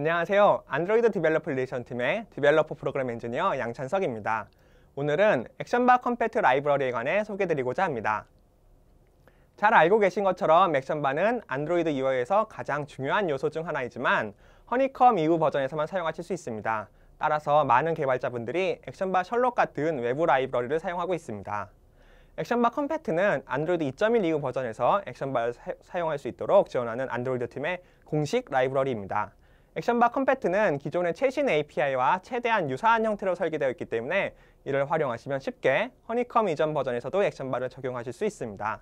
안녕하세요. 안드로이드 디벨로퍼 릴레이션 팀의 디벨로퍼 프로그램 엔지니어 양찬석입니다. 오늘은 액션바 컴패트 라이브러리에 관해 소개드리고자 합니다. 잘 알고 계신 것처럼 액션바는 안드로이드 UI에서 가장 중요한 요소 중 하나이지만 허니컴 이후 버전에서만 사용하실 수 있습니다. 따라서 많은 개발자분들이 액션바 셜록 같은 외부 라이브러리를 사용하고 있습니다. 액션바 컴패트는 안드로이드 2.1 이후 버전에서 액션바를 사용할 수 있도록 지원하는 안드로이드 팀의 공식 라이브러리입니다. 액션바 컴패트는 기존의 최신 API와 최대한 유사한 형태로 설계되어 있기 때문에 이를 활용하시면 쉽게 허니컴 이전 버전에서도 액션바를 적용하실 수 있습니다.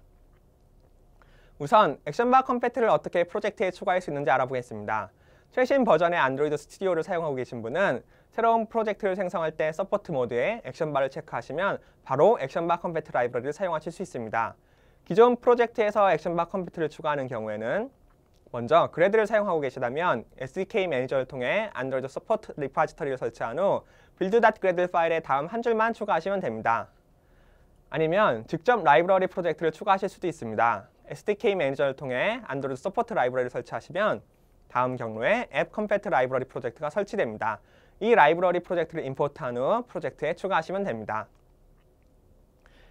우선 액션바 컴패트를 어떻게 프로젝트에 추가할 수 있는지 알아보겠습니다. 최신 버전의 안드로이드 스튜디오를 사용하고 계신 분은 새로운 프로젝트를 생성할 때 서포트 모드에 액션바를 체크하시면 바로 액션바 컴패트 라이브러리를 사용하실 수 있습니다. 기존 프로젝트에서 액션바 컴패트를 추가하는 경우에는 먼저 그래드를 사용하고 계시다면 SDK 매니저를 통해 안드로이드 서포트 리포지터리를 설치한 후 build.gradle 파일에 다음 한 줄만 추가하시면 됩니다. 아니면 직접 라이브러리 프로젝트를 추가하실 수도 있습니다. SDK 매니저를 통해 안드로이드 서포트 라이브러리를 설치하시면 다음 경로에 앱 컴패트 라이브러리 프로젝트가 설치됩니다. 이 라이브러리 프로젝트를 임포트한 후 프로젝트에 추가하시면 됩니다.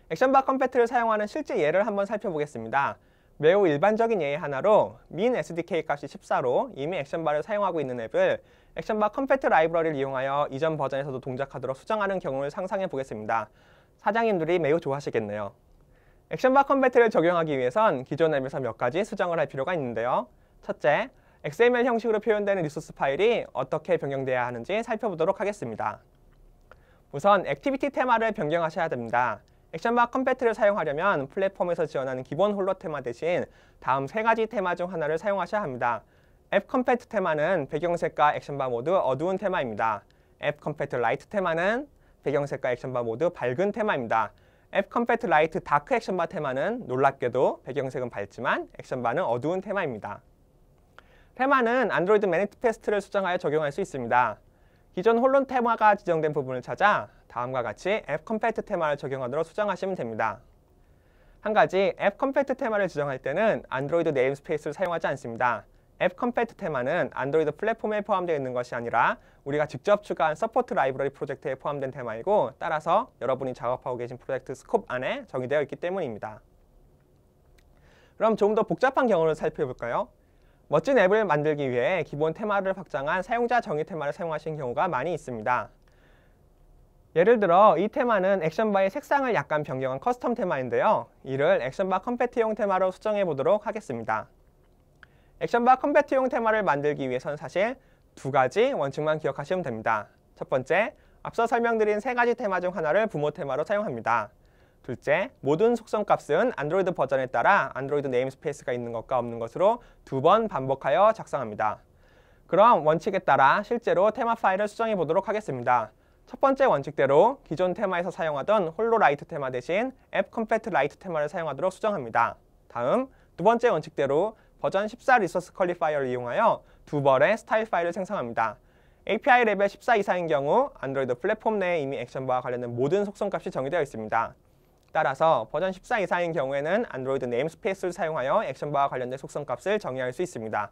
액션바 컴패트를 사용하는 실제 예를 한번 살펴보겠습니다. 매우 일반적인 예의 하나로 min SDK 값이 14로 이미 액션바를 사용하고 있는 앱을 액션바 컴패트 라이브러리를 이용하여 이전 버전에서도 동작하도록 수정하는 경우를 상상해 보겠습니다. 사장님들이 매우 좋아하시겠네요. 액션바 컴패트를 적용하기 위해선 기존 앱에서 몇 가지 수정을 할 필요가 있는데요. 첫째, XML 형식으로 표현되는 리소스 파일이 어떻게 변경돼야 하는지 살펴보도록 하겠습니다. 우선 액티비티 테마를 변경하셔야 됩니다. 액션바 컴패트를 사용하려면 플랫폼에서 지원하는 기본 홀로 테마 대신 다음 세 가지 테마 중 하나를 사용하셔야 합니다. 앱 컴패트 테마는 배경색과 액션바 모드 어두운 테마입니다. 앱 컴패트 라이트 테마는 배경색과 액션바 모드 밝은 테마입니다. 앱 컴패트 라이트 다크 액션바 테마는 놀랍게도 배경색은 밝지만 액션바는 어두운 테마입니다. 테마는 안드로이드 매니페스트를 수정하여 적용할 수 있습니다. 기존 홀론 테마가 지정된 부분을 찾아 다음과 같이 앱 컴패트 테마를 적용하도록 수정하시면 됩니다. 한 가지, 앱 컴패트 테마를 지정할 때는 안드로이드 네임스페이스를 사용하지 않습니다. 앱 컴패트 테마는 안드로이드 플랫폼에 포함되어 있는 것이 아니라 우리가 직접 추가한 서포트 라이브러리 프로젝트에 포함된 테마이고 따라서 여러분이 작업하고 계신 프로젝트 스콥 안에 정의되어 있기 때문입니다. 그럼 좀 더 복잡한 경우를 살펴볼까요? 멋진 앱을 만들기 위해 기본 테마를 확장한 사용자 정의 테마를 사용하시는 경우가 많이 있습니다. 예를 들어 이 테마는 액션바의 색상을 약간 변경한 커스텀 테마인데요. 이를 액션바 컴패트용 테마로 수정해 보도록 하겠습니다. 액션바 컴패트용 테마를 만들기 위해서는 사실 두 가지 원칙만 기억하시면 됩니다. 첫 번째, 앞서 설명드린 세 가지 테마 중 하나를 부모 테마로 사용합니다. 둘째, 모든 속성 값은 안드로이드 버전에 따라 안드로이드 네임스페이스가 있는 것과 없는 것으로 두 번 반복하여 작성합니다. 그럼 원칙에 따라 실제로 테마 파일을 수정해 보도록 하겠습니다. 첫 번째 원칙대로 기존 테마에서 사용하던 홀로 라이트 테마 대신 앱 컴패트 라이트 테마를 사용하도록 수정합니다. 다음, 두 번째 원칙대로 버전 14 리소스 퀄리파이어를 이용하여 두 벌의 스타일 파일을 생성합니다. API 레벨 14 이상인 경우 안드로이드 플랫폼 내에 이미 액션바와 관련된 모든 속성값이 정의되어 있습니다. 따라서 버전 14 이상인 경우에는 안드로이드 네임스페이스를 사용하여 액션바와 관련된 속성값을 정의할 수 있습니다.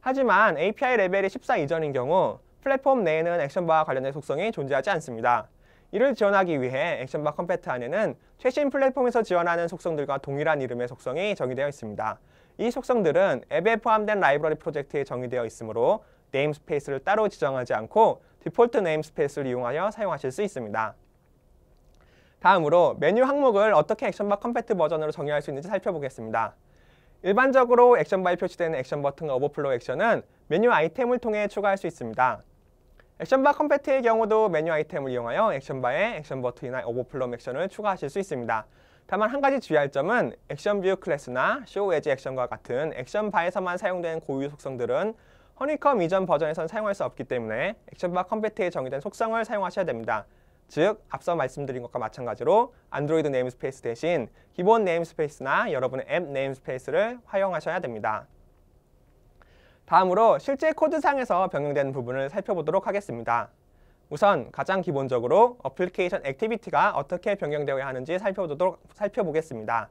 하지만 API 레벨이 14 이전인 경우 플랫폼 내에는 액션바와 관련된 속성이 존재하지 않습니다. 이를 지원하기 위해 액션바 컴패트 안에는 최신 플랫폼에서 지원하는 속성들과 동일한 이름의 속성이 정의되어 있습니다. 이 속성들은 앱에 포함된 라이브러리 프로젝트에 정의되어 있으므로 네임스페이스를 따로 지정하지 않고 디폴트 네임스페이스를 이용하여 사용하실 수 있습니다. 다음으로 메뉴 항목을 어떻게 액션바 컴패트 버전으로 정의할 수 있는지 살펴보겠습니다. 일반적으로 액션바에 표시되는 액션 버튼과 오버플로우 액션은 메뉴 아이템을 통해 추가할 수 있습니다. 액션바 컴패트의 경우도 메뉴 아이템을 이용하여 액션바에 액션 버튼이나 오버플로우 액션을 추가하실 수 있습니다. 다만 한 가지 주의할 점은 액션 뷰 클래스나 쇼 에지 액션과 같은 액션바에서만 사용되는 고유 속성들은 허니컴 이전 버전에선 사용할 수 없기 때문에 액션바 컴패트에 정의된 속성을 사용하셔야 됩니다. 즉, 앞서 말씀드린 것과 마찬가지로 안드로이드 네임스페이스 대신 기본 네임스페이스나 여러분의 앱 네임스페이스를 활용하셔야 됩니다. 다음으로 실제 코드상에서 변경되는 부분을 살펴보도록 하겠습니다. 우선 가장 기본적으로 어플리케이션 액티비티가 어떻게 변경되어야 하는지 살펴보겠습니다.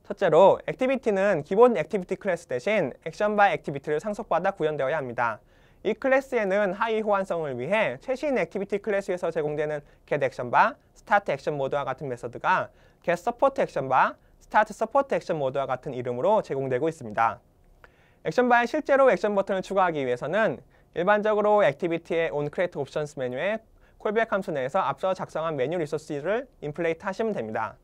첫째로 액티비티는 기본 액티비티 클래스 대신 액션바 액티비티를 상속받아 구현되어야 합니다. 이 클래스에는 하위 호환성을 위해 최신 액티비티 클래스에서 제공되는 getActionbar, startActionMode와 같은 메서드가 getSupportActionbar, startSupportActionMode와 같은 이름으로 제공되고 있습니다. 액션바에 실제로 액션 버튼을 추가하기 위해서는 일반적으로 액티비티의 onCreateOptions 메뉴에 콜백 함수 내에서 앞서 작성한 메뉴 리소스를 인플레이트 하시면 됩니다.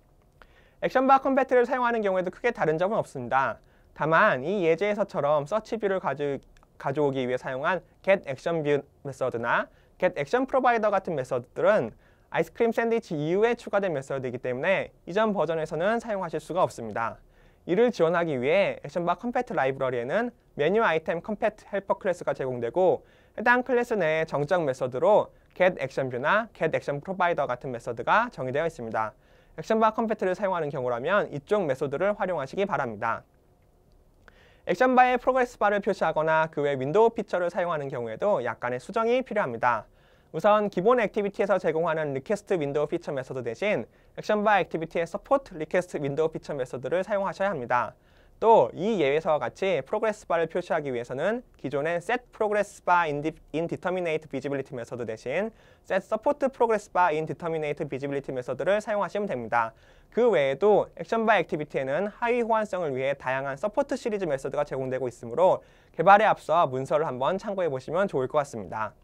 액션바 컴패트를 사용하는 경우에도 크게 다른 점은 없습니다. 다만 이 예제에서처럼 서치뷰를 가져오기 위해 사용한 getActionView 메서드나 getActionProvider 같은 메서드들은 아이스크림 샌드위치 이후에 추가된 메서드이기 때문에 이전 버전에서는 사용하실 수가 없습니다. 이를 지원하기 위해 액션바 컴패트 라이브러리에는 메뉴 아이템 컴패트 헬퍼 클래스가 제공되고 해당 클래스 내에 정적 메서드로 getActionView나 getActionProvider 같은 메서드가 정의되어 있습니다. 액션바 컴패트를 사용하는 경우라면 이쪽 메소드를 활용하시기 바랍니다. 액션바에 프로그레스 바를 표시하거나 그 외 윈도우 피처를 사용하는 경우에도 약간의 수정이 필요합니다. 우선 기본 액티비티에서 제공하는 리퀘스트 윈도우 피처 메서드 대신 액션바 액티비티의 서포트 리퀘스트 윈도우 피처 메서드를 사용하셔야 합니다. 또 이 예외서와 같이 프로그레스 바를 표시하기 위해서는 기존의 set progress bar indeterminate visibility 메서드 대신 set support progress bar indeterminate visibility 메서드를 사용하시면 됩니다. 그 외에도 액션바 액티비티에는 하위 호환성을 위해 다양한 서포트 시리즈 메서드가 제공되고 있으므로 개발에 앞서 문서를 한번 참고해 보시면 좋을 것 같습니다.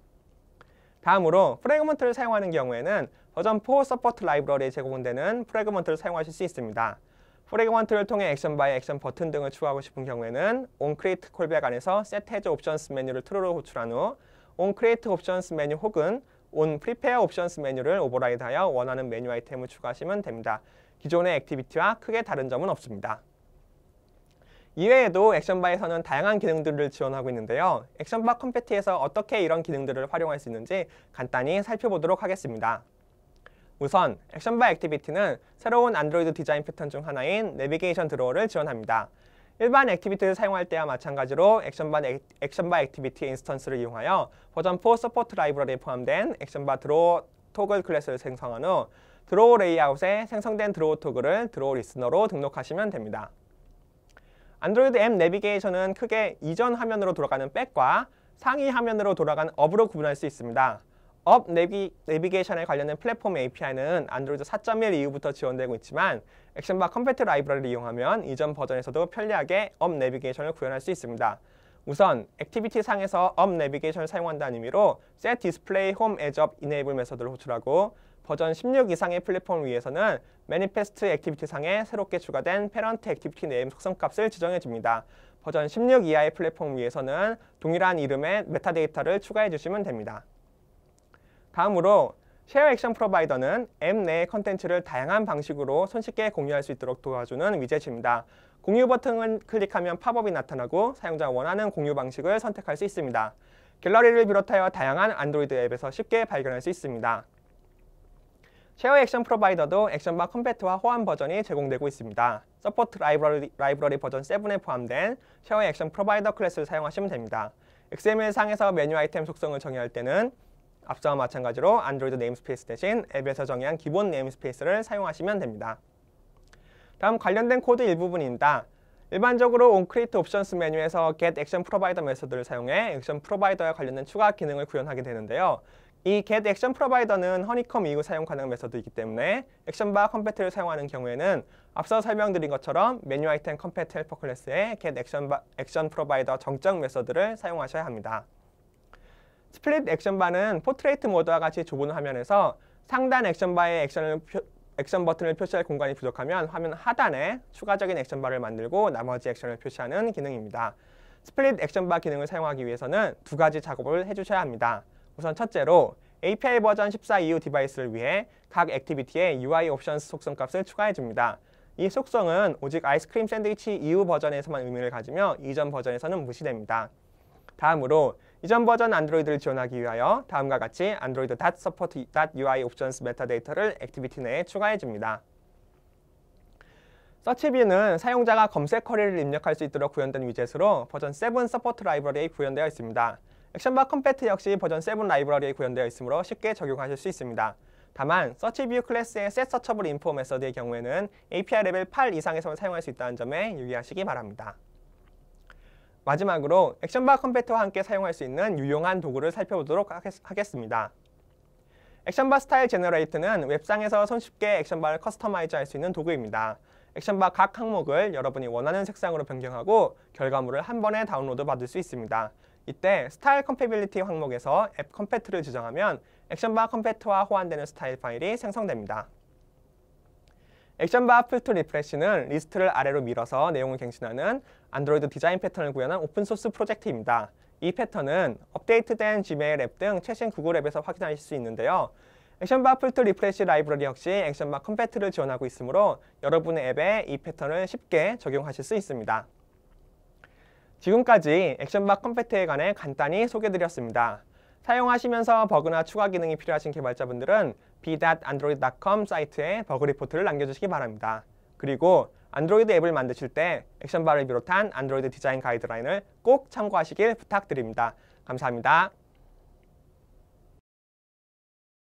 다음으로 프래그먼트를 사용하는 경우에는 버전 4 서포트 라이브러리에 제공되는 프래그먼트를 사용하실 수 있습니다. 프래그먼트를 통해 액션바에 액션 버튼 등을 추가하고 싶은 경우에는 onCreate 콜백 안에서 set has options 메뉴를 true로 호출한 후 onCreate options 메뉴 혹은 onPrepare options 메뉴를 오버라이드하여 원하는 메뉴 아이템을 추가하시면 됩니다. 기존의 액티비티와 크게 다른 점은 없습니다. 이외에도 액션바에서는 다양한 기능들을 지원하고 있는데요. 액션바 컴패트에서 어떻게 이런 기능들을 활용할 수 있는지 간단히 살펴보도록 하겠습니다. 우선 액션바 액티비티는 새로운 안드로이드 디자인 패턴 중 하나인 내비게이션 드로어를 지원합니다. 일반 액티비티를 사용할 때와 마찬가지로 액션바 액티비티 인스턴스를 이용하여 버전 4 서포트 라이브러리에 포함된 액션바 드로어 토글 클래스를 생성한 후 드로어 레이아웃에 생성된 드로어 토글을 드로어 리스너로 등록하시면 됩니다. 안드로이드 앱 내비게이션은 크게 이전 화면으로 돌아가는 백과 상위 화면으로 돌아가는 업으로 구분할 수 있습니다. 업 내비게이션에 관련된 플랫폼 API는 안드로이드 4.1 이후부터 지원되고 있지만 액션바 컴패트 라이브러리를 이용하면 이전 버전에서도 편리하게 업 내비게이션을 구현할 수 있습니다. 우선 액티비티 상에서 업 내비게이션을 사용한다는 의미로 set display home as up enable 메서드를 호출하고 버전 16 이상의 플랫폼을 위해서는 매니페스트 액티비티 상에 새롭게 추가된 페런트 액티비티 네임 속성값을 지정해 줍니다. 버전 16 이하의 플랫폼을 위해서는 동일한 이름의 메타데이터를 추가해 주시면 됩니다. 다음으로 쉐어 액션 프로바이더는 앱 내의 컨텐츠를 다양한 방식으로 손쉽게 공유할 수 있도록 도와주는 위젯입니다. 공유 버튼을 클릭하면 팝업이 나타나고 사용자가 원하는 공유 방식을 선택할 수 있습니다. 갤러리를 비롯하여 다양한 안드로이드 앱에서 쉽게 발견할 수 있습니다. 쉐어 액션 프로바이더도 액션바 컴패트와 호환 버전이 제공되고 있습니다. 서포트 라이브러리 버전 7에 포함된 쉐어 액션 프로바이더 클래스를 사용하시면 됩니다. XML 상에서 메뉴 아이템 속성을 정의할 때는 앞서와 마찬가지로 안드로이드 네임스페이스 대신 앱에서 정의한 기본 네임스페이스를 사용하시면 됩니다. 다음 관련된 코드 일부분입니다. 일반적으로 onCreate options 메뉴에서 getActionProvider 메서드를 사용해 액션 프로바이더와 관련된 추가 기능을 구현하게 되는데요. 이 getActionProvider는 허니컴 이후 사용 가능한 메서드이기 때문에 액션바 컴패트를 사용하는 경우에는 앞서 설명드린 것처럼 메뉴 아이템 컴패트 헬퍼 클래스의 getActionProvider 정적 메서드를 사용하셔야 합니다. 스플릿 액션바는 포트레이트 모드와 같이 좁은 화면에서 상단 액션바에 액션 버튼을 표시할 공간이 부족하면 화면 하단에 추가적인 액션바를 만들고 나머지 액션을 표시하는 기능입니다. 스플릿 액션바 기능을 사용하기 위해서는 두 가지 작업을 해주셔야 합니다. 우선 첫째로 API 버전 14 이후 디바이스를 위해 각 액티비티에 UI 옵션스 속성값을 추가해줍니다. 이 속성은 오직 아이스크림 샌드위치 이후 버전에서만 의미를 가지며 이전 버전에서는 무시됩니다. 다음으로 이전 버전 안드로이드를 지원하기 위하여 다음과 같이 android.support.ui options 메타데이터를 액티비티 내에 추가해줍니다. 서치뷰는 사용자가 검색 쿼리를 입력할 수 있도록 구현된 위젯으로 버전 7 서포트 라이브러리에 구현되어 있습니다. 액션바 컴패트 역시 버전 7 라이브러리에 구현되어 있으므로 쉽게 적용하실 수 있습니다. 다만 서치뷰 클래스의 set searchable info 메서드의 경우에는 API 레벨 8 이상에서만 사용할 수 있다는 점에 유의하시기 바랍니다. 마지막으로 액션바 컴패트와 함께 사용할 수 있는 유용한 도구를 살펴보도록 하겠습니다. 액션바 스타일 제너레이트는 웹상에서 손쉽게 액션바를 커스터마이즈 할 수 있는 도구입니다. 액션바 각 항목을 여러분이 원하는 색상으로 변경하고 결과물을 한 번에 다운로드 받을 수 있습니다. 이때 스타일 컴패빌리티 항목에서 앱 컴패트를 지정하면 액션바 컴패트와 호환되는 스타일 파일이 생성됩니다. 액션바 풀2 리프레시는 리스트를 아래로 밀어서 내용을 갱신하는 안드로이드 디자인 패턴을 구현한 오픈소스 프로젝트입니다. 이 패턴은 업데이트된 지메일 앱 등 최신 구글 앱에서 확인하실 수 있는데요. 액션바 풀2 리프레시 라이브러리 역시 액션바 컴패트를 지원하고 있으므로 여러분의 앱에 이 패턴을 쉽게 적용하실 수 있습니다. 지금까지 액션바 컴패트에 관해 간단히 소개드렸습니다. 사용하시면서 버그나 추가 기능이 필요하신 개발자분들은 b.android.com 사이트에 버그 리포트를 남겨주시기 바랍니다. 그리고 안드로이드 앱을 만드실 때 액션바를 비롯한 안드로이드 디자인 가이드라인을 꼭 참고하시길 부탁드립니다. 감사합니다.